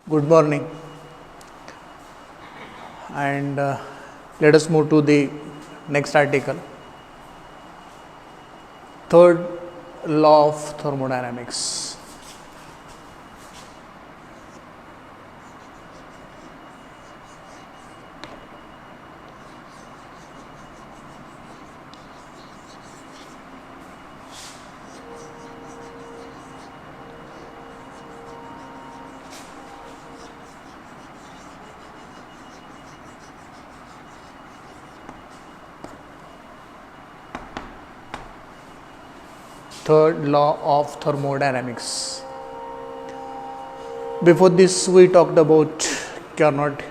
Good morning, and let us move to the next article. Third law of thermodynamics. Third law of thermodynamics. Before this, we talked about Carnot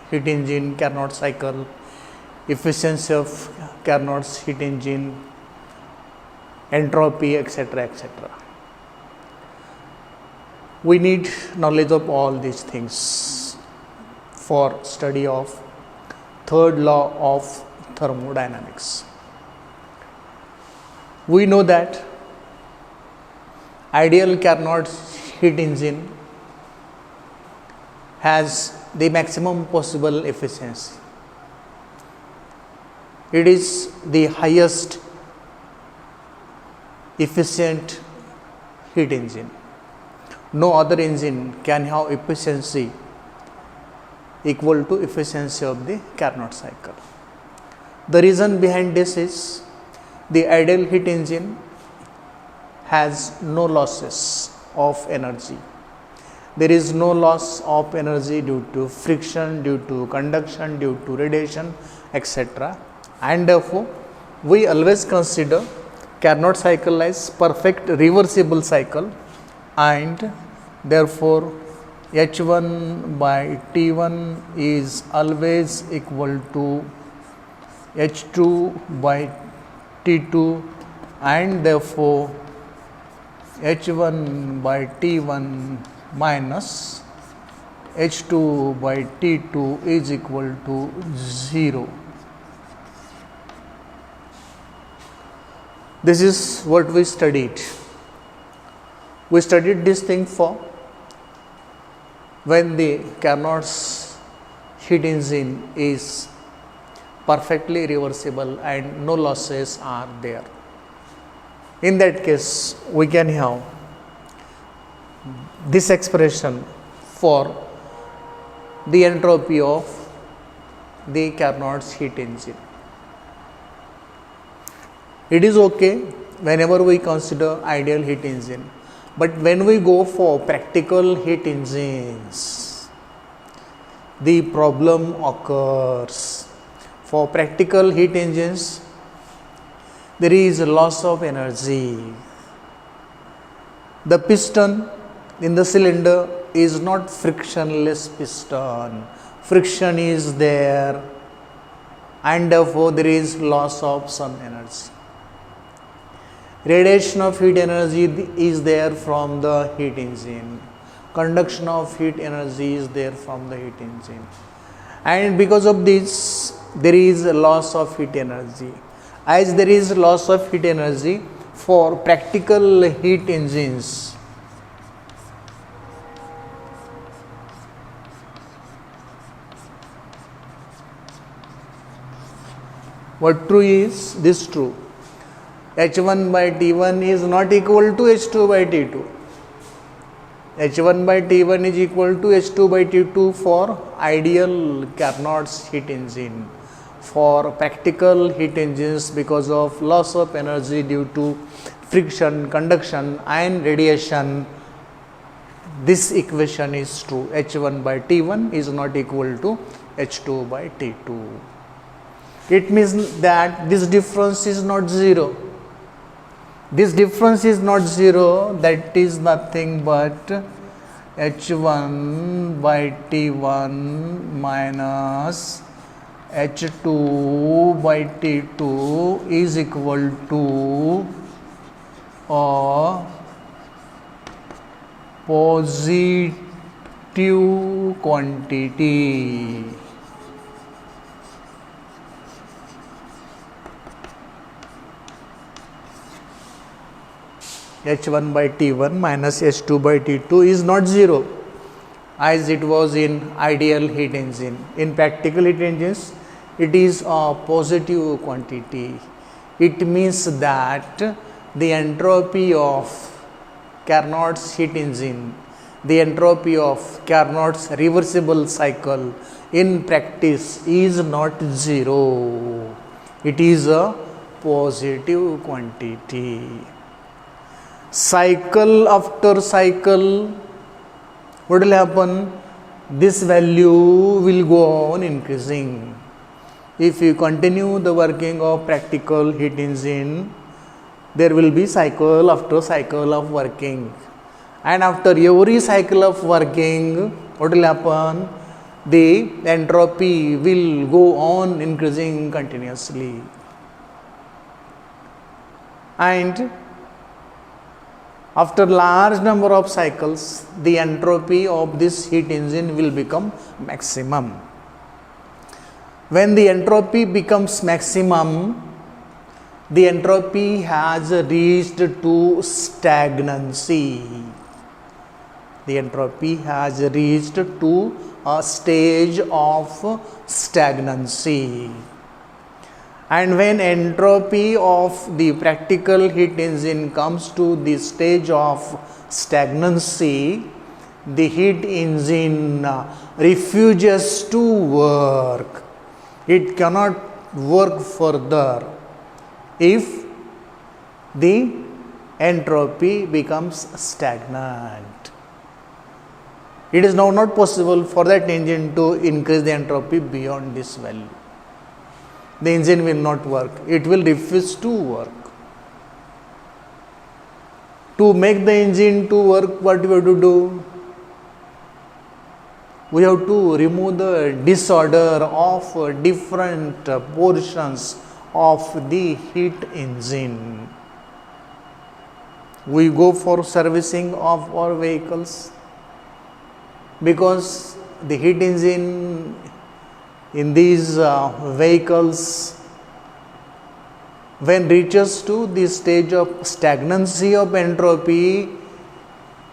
heat engine, Carnot cycle, efficiency of Carnot's heat engine, entropy, etc. etc. We need knowledge of all these things for study of third law of thermodynamics. We know that ideal Carnot heat engine has the maximum possible efficiency. It is the highest efficient heat engine. No other engine can have efficiency equal to efficiency of the Carnot cycle. The reason behind this is the ideal heat engine has no losses of energy. There is no loss of energy due to friction, due to conduction, due to radiation, etc. And therefore, we always consider Carnot cycle as perfect reversible cycle, and therefore H1 by T1 is always equal to H2 by T2, and therefore H1 by T1 minus H2 by T2 is equal to 0. This is what we studied. We studied this thing for when the Carnot's heat engine is perfectly reversible and no losses are there. In that case, we can have this expression for the entropy of the Carnot's heat engine. It is okay whenever we consider ideal heat engine, but when we go for practical heat engines, the problem occurs. For practical heat engines, there is a loss of energy. The piston in the cylinder is not frictionless piston. Friction is there, and therefore there is loss of some energy. Radiation of heat energy is there from the heat engine. Conduction of heat energy is there from the heat engine. And because of this, there is a loss of heat energy. As there is loss of heat energy for practical heat engines, what true is this true? H1 by T1 is not equal to H2 by T2. H1 by T1 is equal to H2 by T2 for ideal Carnot's heat engine. For practical heat engines, because of loss of energy due to friction, conduction and radiation, this equation is true. H1 by T1 is not equal to H2 by T2. It means that this difference is not zero. This difference is not zero, that is nothing but H1 by T1 minus H2 by T2 is equal to a positive quantity. H1 by T1 minus H2 by T2 is not 0. as it was in ideal heat engine. In practical heat engines, it is a positive quantity. It means that the entropy of Carnot's heat engine, the entropy of Carnot's reversible cycle in practice is not zero. It is a positive quantity. Cycle after cycle, what will happen? This value will go on increasing. If you continue the working of practical heat engine, there will be cycle after cycle of working. And after every cycle of working, what will happen? The entropy will go on increasing continuously. And after large number of cycles, the entropy of this heat engine will become maximum. When the entropy becomes maximum, the entropy has reached to stagnancy. The entropy has reached to a stage of stagnancy. And when entropy of the practical heat engine comes to the stage of stagnancy, the heat engine refuses to work. It cannot work further if the entropy becomes stagnant. It is now not possible for that engine to increase the entropy beyond this value. The engine will not work. It will refuse to work. To make the engine to work, what we have to do? We have to remove the disorder of different portions of the heat engine. We go for servicing of our vehicles because the heat engine in these vehicles, when reaches to the stage of stagnancy of entropy,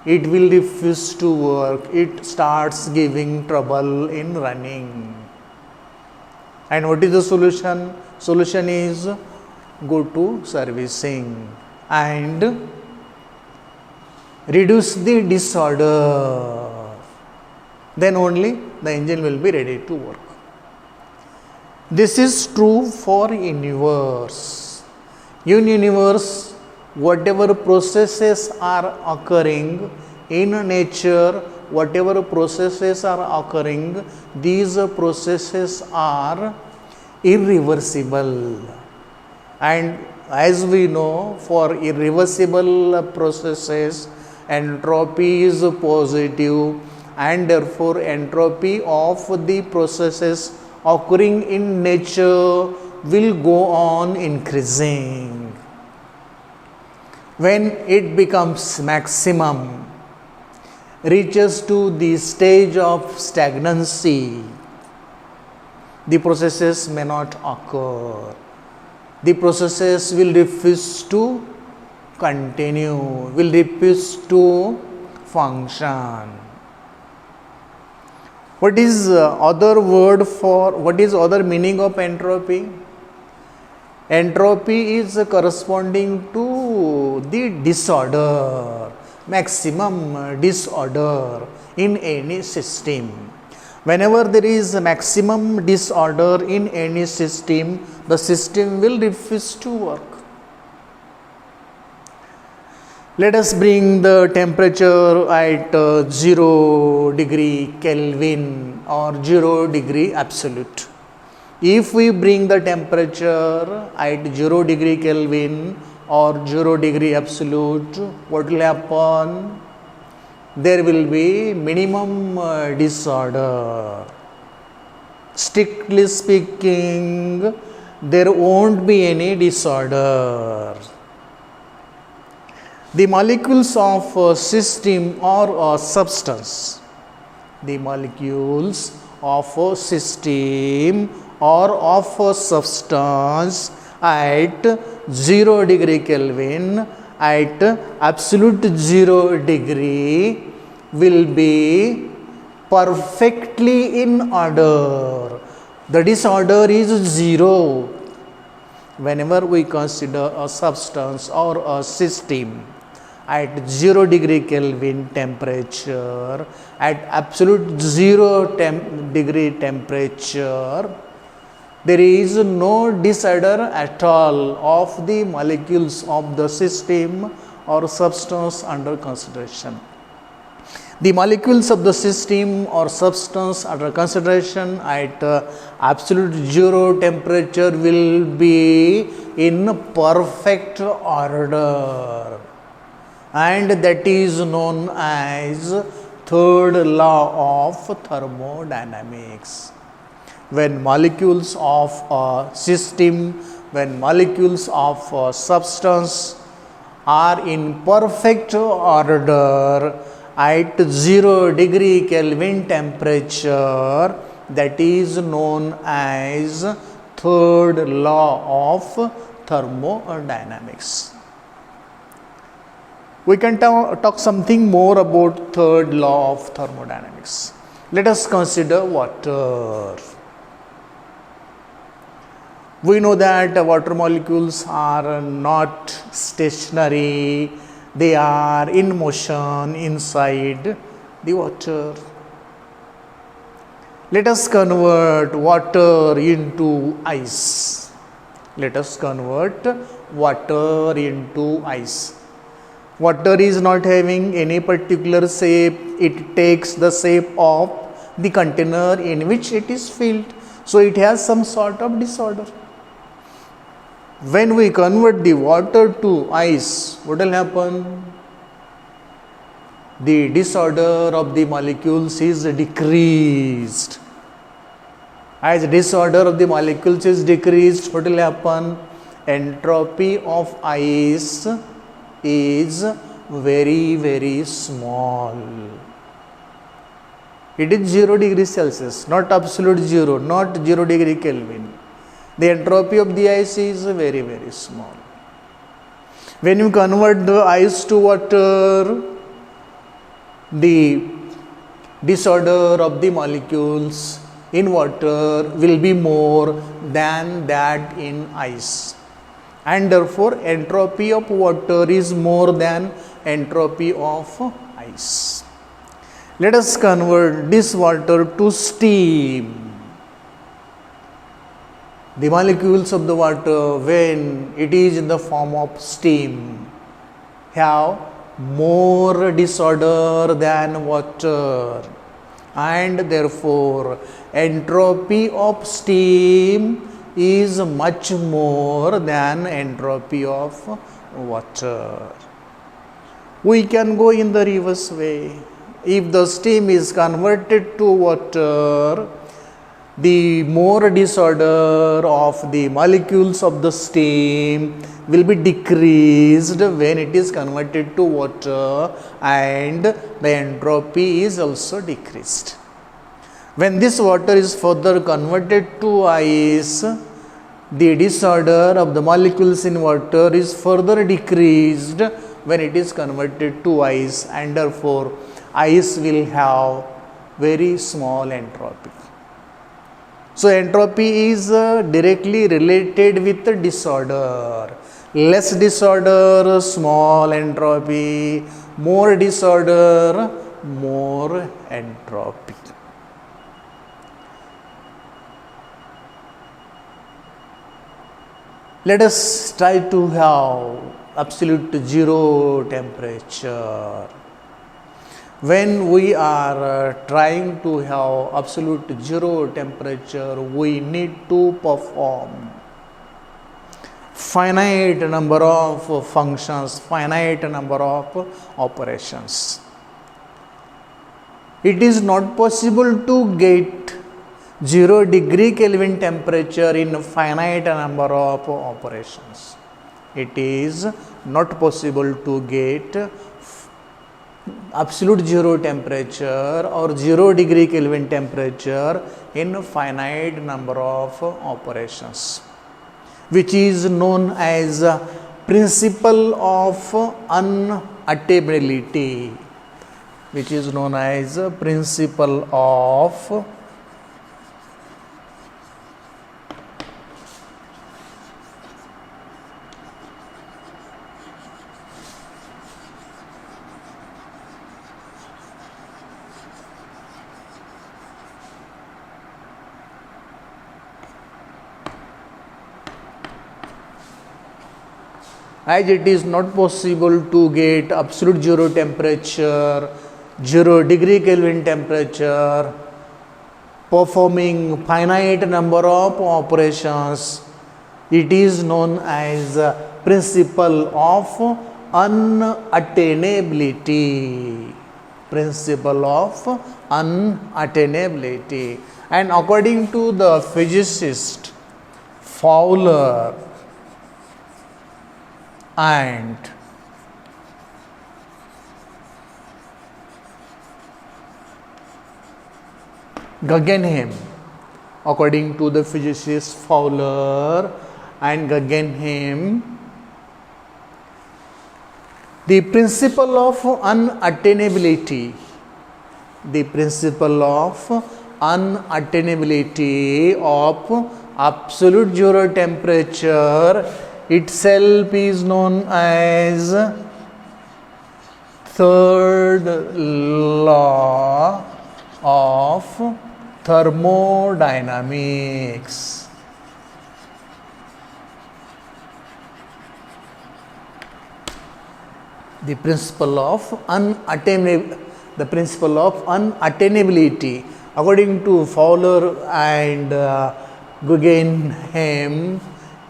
it will refuse to work. It starts giving trouble in running. And what is the solution? Solution is go to servicing and reduce the disorder. Then only the engine will be ready to work. This is true for universe. In universe, whatever processes are occurring in nature, whatever processes are occurring, these processes are irreversible. And as we know, for irreversible processes, entropy is positive, and therefore entropy of the processes occurring in nature will go on increasing. When it becomes maximum, reaches to the stage of stagnancy, the processes may not occur. The processes will refuse to continue, will refuse to function. What is other meaning of entropy? Entropy is corresponding to the disorder, maximum disorder in any system. Whenever there is maximum disorder in any system, the system will refuse to work. Let us bring the temperature at 0 degree Kelvin or 0 degree absolute. If we bring the temperature at 0 degree Kelvin or 0 degree absolute, what will happen? There will be minimum disorder. Strictly speaking, there won't be any disorder. The molecules of a system or a substance, the molecules of a system or of a substance at 0 degree Kelvin, at absolute 0 degree will be perfectly in order. The disorder is zero. Whenever we consider a substance or a system at 0 degree Kelvin temperature, at absolute 0 degree temperature, there is no disorder at all of the molecules of the system or substance under consideration. The molecules of the system or substance under consideration at absolute 0 temperature will be in perfect order, and that is known as third law of thermodynamics. When molecules of a system, when molecules of a substance are in perfect order at 0 degree Kelvin temperature, that is known as third law of thermodynamics. We can talk something more about third law of thermodynamics. Let us consider water. We know that water molecules are not stationary, they are in motion inside the water. Let us convert water into ice. Let us convert water into ice. Water is not having any particular shape, it takes the shape of the container in which it is filled. So it has some sort of disorder. When we convert the water to ice, what will happen? The disorder of the molecules is decreased. As disorder of the molecules is decreased, what will happen? Entropy of ice is very, very small. It is 0 degree Celsius, not absolute 0, not 0 degree Kelvin. The entropy of the ice is very, very small. When you convert the ice to water, the disorder of the molecules in water will be more than that in ice, and therefore entropy of water is more than entropy of ice. Let us convert this water to steam. The molecules of the water, when it is in the form of steam, have more disorder than water, and therefore entropy of steam is much more than entropy of water. We can go in the reverse way. If the steam is converted to water, the more disorder of the molecules of the steam will be decreased when it is converted to water, and the entropy is also decreased. When this water is further converted to ice, the disorder of the molecules in water is further decreased when it is converted to ice, and therefore ice will have very small entropy. So entropy is directly related with the disorder. Less disorder, small entropy; more disorder, more entropy. Let us try to have absolute 0 temperature. When we are trying to have absolute 0 temperature, we need to perform finite number of functions, finite number of operations. It is not possible to get 0 degree Kelvin temperature in finite number of operations. It is not possible to get absolute 0 temperature or 0 degree Kelvin temperature in finite number of operations, which is known as principle of unattainability. which is known as principle of as it is not possible to get absolute zero temperature, 0 degree Kelvin temperature, performing finite number of operations, it is known as principle of unattainability. Principle of unattainability. And according to the physicist Fowler and Guggenheim, according to the physicist Fowler and Guggenheim, the principle of unattainability, of absolute zero temperature itself is known as third law of thermodynamics. The principle of unattainability, according to Fowler and Guggenheim,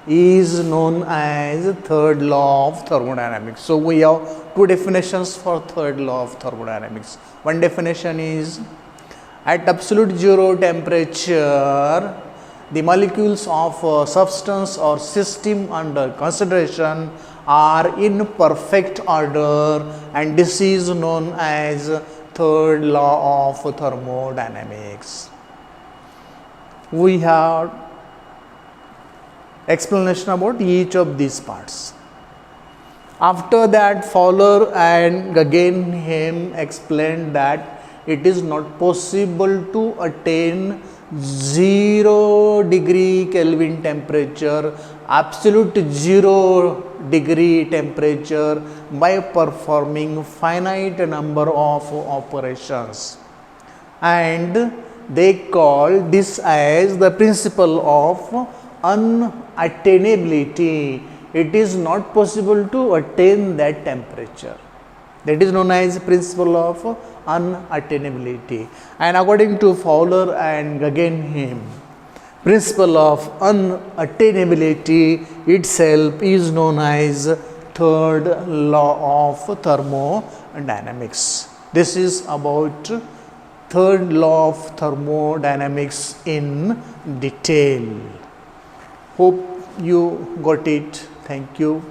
is known as third law of thermodynamics. So we have two definitions for third law of thermodynamics. One definition is, at absolute zero temperature, the molecules of a substance or system under consideration are in perfect order, and this is known as third law of thermodynamics. We have explanation about each of these parts. After that, Fowler and Guggenheim explained that it is not possible to attain 0 degree Kelvin temperature, absolute 0 degree temperature, by performing finite number of operations, and they call this as the principle of unattainability. It is not possible to attain that temperature. That is known as principle of unattainability. And according to Fowler and Guggenheim, principle of unattainability itself is known as third law of thermodynamics. This is about third law of thermodynamics in detail. Hope you got it. Thank you.